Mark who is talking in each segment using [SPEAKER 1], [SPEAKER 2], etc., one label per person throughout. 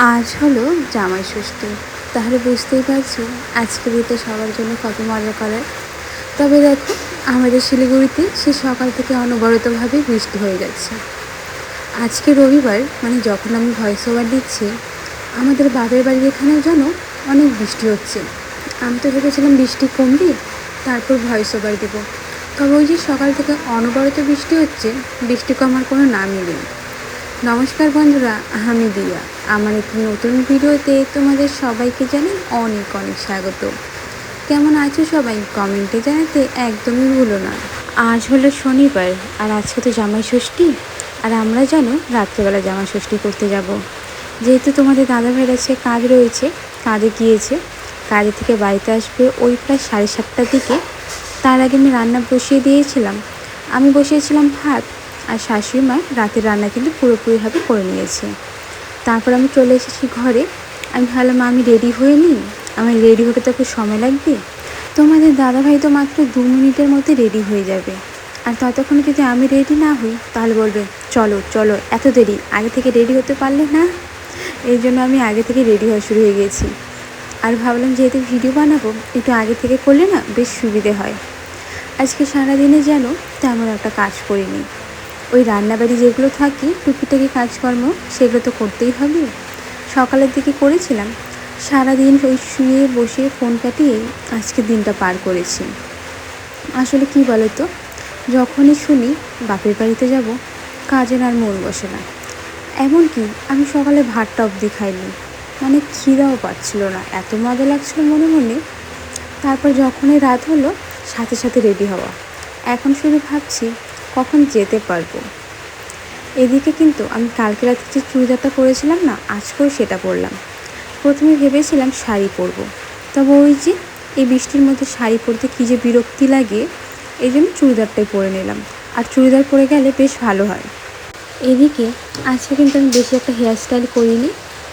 [SPEAKER 1] আজ হলো জামাই ষষ্ঠী। তাহলে বুঝতেই পারছো আজকের দিনটা সবার জন্য কত মজা করার। তবে দেখো, আমাদের শিলিগুড়িতে সে সকাল থেকে অনবরতভাবে বৃষ্টি হয়ে যাচ্ছে। আজকে রবিবার, মানে যখন আমি ভয়েস ওভার দিচ্ছি, আমাদের বাপের বাড়ির এখানেও যেন অনেক বৃষ্টি হচ্ছে। আমি তো ভেবেছিলাম বৃষ্টি কমবে, তারপর ভয়েস ওভার দেবো। তবে ওই যে সকাল থেকে অনবরত বৃষ্টি হচ্ছে, বৃষ্টি কমার কোনো নামই নেই। নমস্কার বন্ধুরা, আমি দিয়া। আমার একটি নতুন ভিডিওতে তোমাদের সবাইকে জানাই অনেক অনেক স্বাগত। কেমন আছো সবাই কমেন্টে জানাতে একদমই ভুলো না। আজ হলো শনিবার, আর আজকে তো জামাই ষষ্ঠী। আর আমরা জানো রাত্রেবেলা জামাই ষষ্ঠী করতে যাব। যেহেতু তোমাদের দাদাভাইয়ের আছে কাজ রয়েছে, কাজে গিয়েছে, কাজে থেকে বাড়িতে আসবে ওই প্রায় 7:30টার দিকে। তার আগে আমি রান্না বসিয়ে দিয়েছিলাম। আমি বসিয়েছিলাম ভাত, আর শাশুড়ি মা রাতের রান্না কিন্তু পুরোপুরিভাবে করে নিয়েছে। তারপর আমি চলে এসেছি ঘরে। আমি ভাবলাম আমি রেডি হয়ে নিই, আমার রেডি হতে তো একটু সময় লাগবে। তোমাদের দাদাভাই তো মাত্র 2 মিনিটের মধ্যে রেডি হয়ে যাবে। আর ততক্ষণে যদি আমি রেডি না হই তাহলে বলবে চলো চলো, এত দেরি, আগে থেকে রেডি হতে পারলে না। এই জন্য আমি আগে থেকে রেডি হওয়া শুরু হয়ে গেছি। আর ভাবলাম যেহেতু ভিডিও বানাবো, একটু আগে থেকে করলে না বেশ সুবিধে হয়। আজকে সারাদিনে যেন তেমন একটা কাজ করিনি। ওই রান্নাবাড়ি যেগুলো থাকে টুকিটাকি কাজকর্ম, সেগুলো তো করতেই হবে। সকালের দিকে করেছিলাম, সারাদিন ওই শুয়ে বসে ফোন কাটিয়েই আজকে দিনটা পার করেছি। আসলে কি বলো তো, যখনই শুনি বাপের বাড়িতে যাব, কাজের আর মন বসে না। এমনকি আমি সকালে ভাতটা অবধি খাইনি, মানে খিদাও পাচ্ছিল না, এত মজা লাগছিল মনে মনে। তারপর যখনই রাত হলো, সাথে সাথে রেডি হওয়া। এখন শুধু ভাবছি কখন যেতে পারবো। এদিকে কিন্তু আমি কালকে রাতে যে চুড়িদারটা পরেছিলাম না, আজকেও সেটা পরলাম। প্রথমে ভেবেছিলাম শাড়ি পরবো, তবে ওই যে এই বৃষ্টির মধ্যে শাড়ি পরতে কী যে বিরক্তি লাগে, এই জন্য চুড়িদারটাই পরে নিলাম। আর চুড়িদার পরে গেলে বেশ ভালো হয়। এদিকে আজকে কিন্তু আমি বেশি একটা হেয়ার স্টাইল করিনি,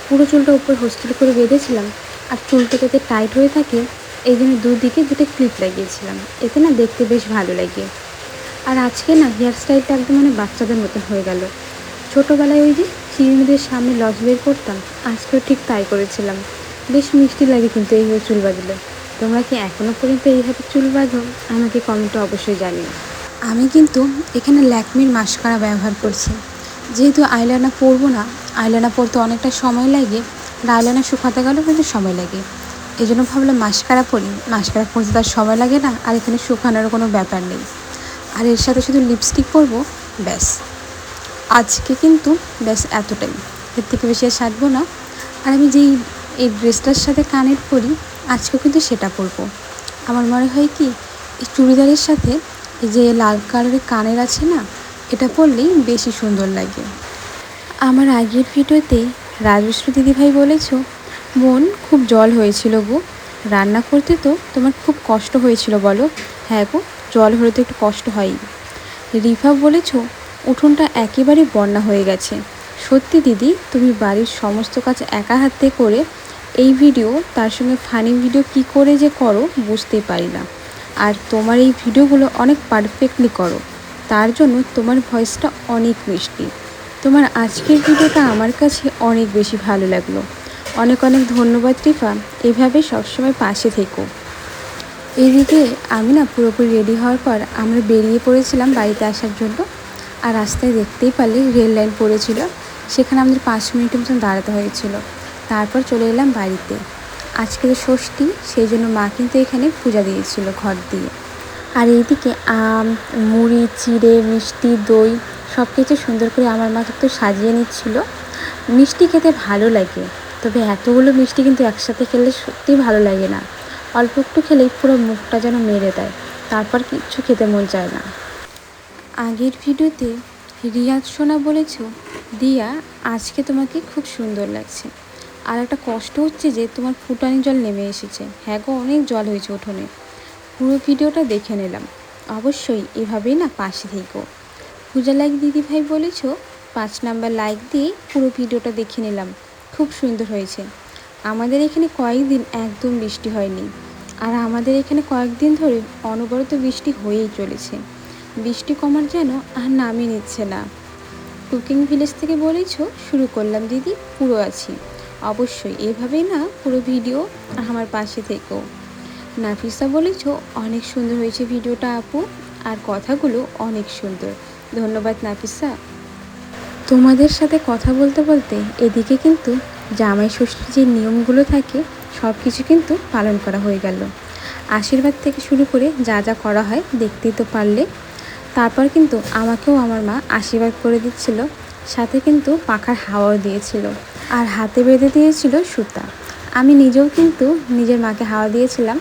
[SPEAKER 1] পুরো চুলটা উপর হোস্টেল করে বেঁধেছিলাম। আর চুলটা যাতে টাইট হয়ে থাকে এই জন্য দুদিকে দুটো ক্লিপ লাগিয়েছিলাম, এতে না দেখতে বেশ ভালো লাগে। আর আজকে না হেয়ার স্টাইলটা একদম মানে বাচ্চাদের মতো হয়ে গেল। ছোটোবেলায় ওই যে চিরুনিদের সামনে লস বের করতাম, আজকেও ঠিক তাই করেছিলাম। বেশ মিষ্টি লাগে কিন্তু এইভাবে চুল বাঁধলে। তোমরা কি এখনও পর্যন্ত এইভাবে চুল বাঁধো? আমাকে কমেন্টে অবশ্যই জানিও। আমি কিন্তু এখানে ল্যাকমির মাস্কারা ব্যবহার করছি। যেহেতু আইলাইনার পরবো না, আইলাইনার পরতে অনেকটা সময় লাগে, আর আইলাইনার শুকাতে গেলেও কিন্তু সময় লাগে। এই জন্য ভাবলাম মাস্কারা পরি, মাস্কারা পরতে তার সময় লাগে না, আর এখানে শুকানোর কোনো ব্যাপার নেই। আর এর সাথে শুধু লিপস্টিক পরবো, ব্যাস। আজকে কিন্তু ব্যাস এতটাই, এর থেকে বেশি আর সাজবো না। আর আমি যেই এই ড্রেসটার সাথে কানের পরি, আজকেও কিন্তু সেটা পরবো। আমার মনে হয় কি, এই চুড়িদারের সাথে এই যে লাল কালারের কানের আছে না, এটা পরলেই বেশি সুন্দর লাগে। আমার আগের ভিডিওতে রাজশ্রী দিদিভাই বলেছ, বোন খুব জল হয়েছিল গো, রান্না করতে তো তোমার খুব কষ্ট হয়েছিল বলো। হ্যাঁ গো, জল হলে তো একটু কষ্ট হয়ই। রিফা বলেছ, উঠোনটা একেবারে বন্যা হয়ে গেছে। সত্যি দিদি, তুমি বাড়ির সমস্ত কাজ একা হাতে করে এই ভিডিও, তার সঙ্গে ফানি ভিডিও কি করে যে করো বুঝতেই পারি না। আর তোমার এই ভিডিওগুলো অনেক পারফেক্টলি করো, তার জন্য তোমার ভয়েসটা অনেক মিষ্টি। তোমার আজকের ভিডিওটা আমার কাছে অনেক বেশি ভালো লাগলো। অনেক অনেক ধন্যবাদ রিফা, এভাবে সবসময় পাশে থেকো। এদিকে আমি না পুরোপুরি রেডি হওয়ার পর আমরা বেরিয়ে পড়েছিলাম বাড়িতে আসার জন্য। আর রাস্তায় দেখতেই পারলে রেল লাইন পড়েছিল, সেখানে আমাদের 5 মিনিটের মতন দাঁড়াতে হয়েছিল। তারপর চলে এলাম বাড়িতে। আজকে তো ষষ্ঠী, সেই জন্য মা কিন্তু এখানে পূজা দিয়েছিল ঘর দিয়ে। আর এইদিকে আম, মুড়ি, চিড়ে, মিষ্টি, দই সব কিছু সুন্দর করে আমার মা একটু সাজিয়ে নিচ্ছিল। মিষ্টি খেতে ভালো লাগে, তবে এতগুলো মিষ্টি কিন্তু একসাথে খেলে সত্যিই ভালো লাগে না। অল্প একটু খেলেই পুরো মুখটা যেন মেরে দেয়, তারপর কিচ্ছু খেতে মন চায় না। আগের ভিডিওতে রিয়াজ সোনা বলেছ, দিয়া আজকে তোমাকে খুব সুন্দর লাগছে। আর একটা কষ্ট হচ্ছে যে তোমার ফুটানি জল নেমে এসেছে। হ্যাঁ গো, অনেক জল হয়েছে উঠোনে। পুরো ভিডিওটা দেখে নিলাম, অবশ্যই এভাবেই না পাশে থেকো। পূজা লাইক দিদিভাই বলেছ, 5 নাম্বার লাইক দিয়ে পুরো ভিডিওটা দেখে নিলাম, খুব সুন্দর হয়েছে। আমাদের এখানে কয়েকদিন একদম বৃষ্টি হয়নি, আর আমাদের এখানে কয়েকদিন ধরে অনবরত বৃষ্টি হয়েই চলেছে। বৃষ্টি কমার যেন আর নামই নিচ্ছে না। কুকিং ভিলেজ থেকে বলেছ, শুরু করলাম দিদি, পুরো আছি। অবশ্যই এভাবেই না পুরো ভিডিও আমার পাশে থেকো। নাফিসা বলেছ অনেক সুন্দর হয়েছে ভিডিওটা আপু, আর কথাগুলো অনেক সুন্দর। ধন্যবাদ নাফিসা। তোমাদের সাথে কথা বলতে বলতে এদিকে কিন্তু জামাই ষষ্ঠীর যে নিয়মগুলো থাকে সব কিছু কিন্তু পালন করা হয়ে গেল। আশীর্বাদ থেকে শুরু করে যা যা করা হয় দেখতেই তো পারলে। তারপর কিন্তু আমাকেও আমার মা আশীর্বাদ করে দিচ্ছিল, সাথে কিন্তু পাখার হাওয়াও দিয়েছিল, আর হাতে বেঁধে দিয়েছিল সুতা। আমি নিজেও কিন্তু নিজের মাকে হাওয়া দিয়েছিলাম,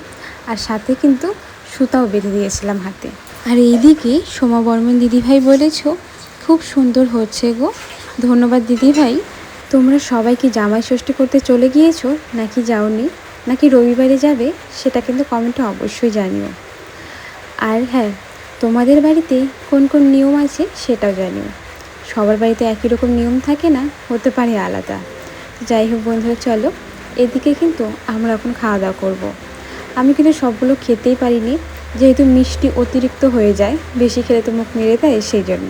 [SPEAKER 1] আর সাথে কিন্তু সুতাও বেঁধে দিয়েছিলাম হাতে। আর এইদিকে সোমা বর্মন দিদিভাই বলেছ খুব সুন্দর হচ্ছে গো। ধন্যবাদ দিদিভাই। তোমরা সবাই কি জামাই ষষ্ঠী করতে চলে গিয়েছো নাকি যাওনি, নাকি রবিবারে যাবে, সেটা কিন্তু কমেন্টে অবশ্যই জানিও। আর হ্যাঁ, তোমাদের বাড়িতে কোন কোন নিয়ম আছে সেটাও জানিও। সবার বাড়িতে একই রকম নিয়ম থাকে না, হতে পারে আলাদা। যাই হোক বন্ধুরা, চলো এদিকে কিন্তু আমরা এখন খাওয়া দাওয়া করবো। আমি কিন্তু সবগুলো খেতেই পারিনি, যেহেতু মিষ্টি অতিরিক্ত হয়ে যায়, বেশি খেলে তো মুখ মেরে দেয়, সেই জন্য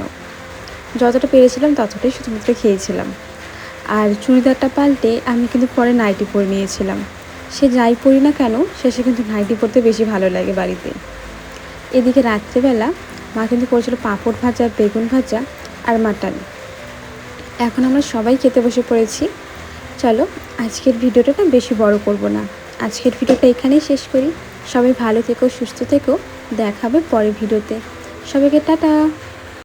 [SPEAKER 1] যতটা পেরেছিলাম ততটাই শুধুমাত্র খেয়েছিলাম। আর চুড়িদারটা পাল্টে আমি কিন্তু পরে নাইটি পরে নিয়েছিলাম। সে যাই পরি না কেন, শেষে কিন্তু নাইটি পরতে বেশি ভালো লাগে বাড়িতে। এদিকে রাত্রেবেলা মা কিন্তু করেছিল পাঁপড় ভাজা, বেগুন ভাজা আর মাটন। এখন আমরা সবাই খেতে বসে পড়েছি। চলো আজকের ভিডিওটা না বেশি বড় করব না, আজকের ভিডিওটা এখানেই শেষ করি। সবাই ভালো থেকো, সুস্থ থেকো, দেখা হবে পরের ভিডিওতে। সবাইকে টাটা।